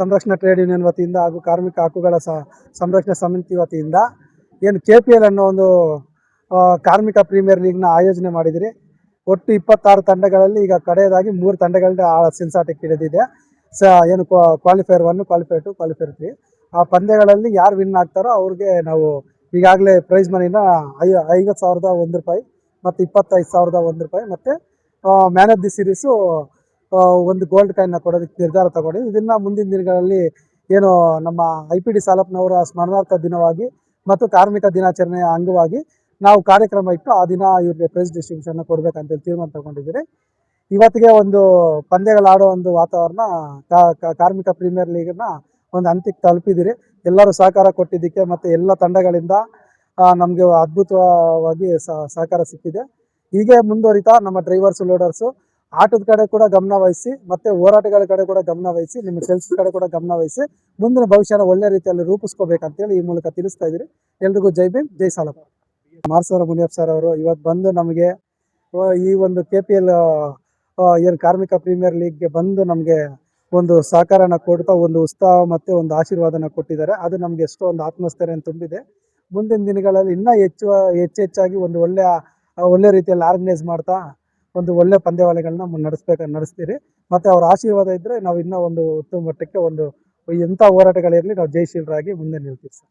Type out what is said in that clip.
ಸಂರಕ್ಷಣಾ trade union ವತಿಯಿಂದ ಹಾಗೂ ಕಾರ್ಮಿಕ ಹಕ್ಕುಗಳ ಸಂರಕ್ಷಣಾ ಸಮಿತಿ ವತಿಯಿಂದ ಏನು KPL ಅನ್ನೋ ಒಂದು ಕಾರ್ಮಿಕ ಪ್ರೀಮಿಯರ್ ಲೀಗ್ನ ಆಯೋಜನೆ ಮಾಡಿದಿರಿ. ಒಟ್ಟು 26 ತಂಡಗಳಲ್ಲಿ ಈಗ ಕಡೆಯದಾಗಿ 3 ತಂಡಗಳ ಸೆಣಸಾಟಕ್ಕೆ ಇಳಿದಿದೆ. ಏನು ಕ್ವಾಲಿಫೈರ್ 1, ಕ್ವಾಲಿಫೈರ್ 2, ಕ್ವಾಲಿಫೈರ್ 3 ಆ ಪಂದ್ಯಗಳಲ್ಲಿ ಯಾರು ವಿನ್ ಆಗ್ತಾರೋ ಅವ್ರಿಗೆ ನಾವು ಈಗಾಗಲೇ ಪ್ರೈಸ್ ಮನಿನ 50,001 ರೂಪಾಯಿ ಮತ್ತು 25,001 ರೂಪಾಯಿ ಮತ್ತು ಮ್ಯಾನ್ ಆಫ್ ದಿ ಸೀರೀಸು ಒಂದು ಗೋಲ್ಡ್ ಕಾಯಿನ್ನ ಕೊಡೋದಕ್ಕೆ ನಿರ್ಧಾರ ತಗೊಂಡಿದ್ದು. ಇದನ್ನು ಮುಂದಿನ ದಿನಗಳಲ್ಲಿ ಏನು ನಮ್ಮ IPD ಸಾಲಪ್ಪನವರ ಸ್ಮರಣಾರ್ಥ ದಿನವಾಗಿ ಮತ್ತು ಕಾರ್ಮಿಕ ದಿನಾಚರಣೆಯ ಅಂಗವಾಗಿ ನಾವು ಕಾರ್ಯಕ್ರಮ ಇಟ್ಟು ಆ ದಿನ ಇವ್ರಿಗೆ ಪ್ರೈಸ್ ಡಿಸ್ಟ್ರಿಬ್ಯೂಷನ್ ಕೊಡಬೇಕಂತೇಳಿ ತೀರ್ಮಾನ ತಗೊಂಡಿದ್ದೀರಿ. ಇವತ್ತಿಗೆ ಒಂದು ಪಂದ್ಯಗಳಾಡೋ ಒಂದು ವಾತಾವರಣ ಕಾರ್ಮಿಕ ಪ್ರೀಮಿಯರ್ ಲೀಗ್ನ ಒಂದು ಹಂತಕ್ಕೆ ತಲುಪಿದಿರಿ. ಎಲ್ಲರೂ ಸಹಕಾರ ಕೊಟ್ಟಿದ್ದಕ್ಕೆ ಮತ್ತು ಎಲ್ಲ ತಂಡಗಳಿಂದ ನಮಗೆ ಅದ್ಭುತವಾಗಿ ಸಹಕಾರ ಸಿಕ್ಕಿದೆ. ಹೀಗೆ ಮುಂದುವರಿತಾ ನಮ್ಮ ಡ್ರೈವರ್ಸು, ಲೋಡರ್ಸು ಆಟದ ಕಡೆ ಕೂಡ ಗಮನ ವಹಿಸಿ ಮತ್ತು ಹೋರಾಟಗಳ ಕಡೆ ಕೂಡ ಗಮನ ವಹಿಸಿ, ನಿಮ್ಮ ಕೆಲಸದ ಕಡೆ ಕೂಡ ಗಮನ ವಹಿಸಿ ಮುಂದಿನ ಭವಿಷ್ಯನ ಒಳ್ಳೆ ರೀತಿಯಲ್ಲಿ ರೂಪಿಸ್ಕೋಬೇಕಂತೇಳಿ ಈ ಮೂಲಕ ತಿಳಿಸ್ತಾ ಇದ್ದೀರಿ. ಎಲ್ರಿಗೂ ಜೈ ಭೀಮ್, ಜೈ ಸಾಲಪ್ಪ. ಮಾರ್ಸರ ಮುನಿಯಪ್ಪ ಸರ್ ಅವರು ಇವತ್ತು ಬಂದು ನಮಗೆ ಈ ಒಂದು KPL ಏನು ಕಾರ್ಮಿಕ ಪ್ರೀಮಿಯರ್ ಲೀಗ್ಗೆ ಬಂದು ನಮಗೆ ಒಂದು ಸಹಕಾರನ ಕೊಡ್ತಾ ಒಂದು ಉತ್ಸಾಹ ಮತ್ತು ಒಂದು ಆಶೀರ್ವಾದನ ಕೊಟ್ಟಿದ್ದಾರೆ. ಅದು ನಮಗೆ ಎಷ್ಟೋ ಒಂದು ಆತ್ಮಸ್ಥೈರ್ಯ ತುಂಬಿದೆ. ಮುಂದಿನ ದಿನಗಳಲ್ಲಿ ಇನ್ನೂ ಹೆಚ್ಚಾಗಿ ಒಂದು ಒಳ್ಳೆ ರೀತಿಯಲ್ಲಿ ಆರ್ಗನೈಸ್ ಮಾಡ್ತಾ ಒಂದು ಒಳ್ಳೆ ಪಂದ್ಯಾವಳಿಗಳನ್ನ ನಡೆಸ್ತೀರಿ. ಮತ್ತು ಅವರ ಆಶೀರ್ವಾದ ಇದ್ದರೆ ನಾವು ಇನ್ನೂ ಒಂದು ಉತ್ತಮ ಮಟ್ಟಕ್ಕೆ ಎಂಥ ಹೋರಾಟಗಳಿರಲಿ ನಾವು ಜಯಶೀಲರಾಗಿ ಮುಂದೆ ನಿಲ್ತೀವಿ ಸರ್.